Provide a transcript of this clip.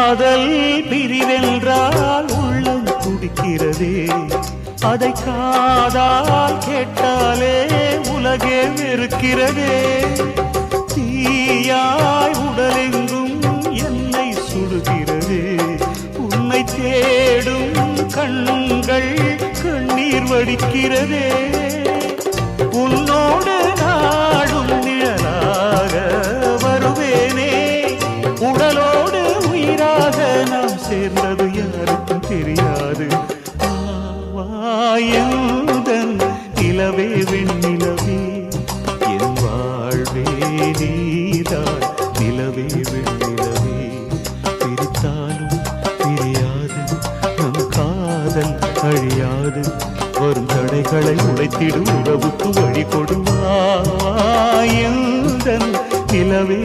காதல் பிரிவென்றால் உள்ளம் துடிக்கிறதே, அதை காதால் கேட்டாலே உலகே வெறுக்கிறதே. தீயாய் உடலெங்கும் என்னை சுடுகிறதே, உன்னை தேடும் கண்கள் கண்ணீர் வடிக்கிறதே. உன்னோடு நாடும் நிழலாக வருவேனே, உடலோடு உயிராக நாம் சேர்ந்தது யாருக்கும் தெரியாது. வாயந்தன் நிலவே வெண்ணிலவே, என் வாழ்வே நீதான் நிலவே வெண்ணிலவே. பிரித்தாலும் பிரியாது நம் காதல் அழியாது, வரும் தடைகளை உடைத்திடும் உறவுக்கு வழி கொடுவாயந்தன் நிலவே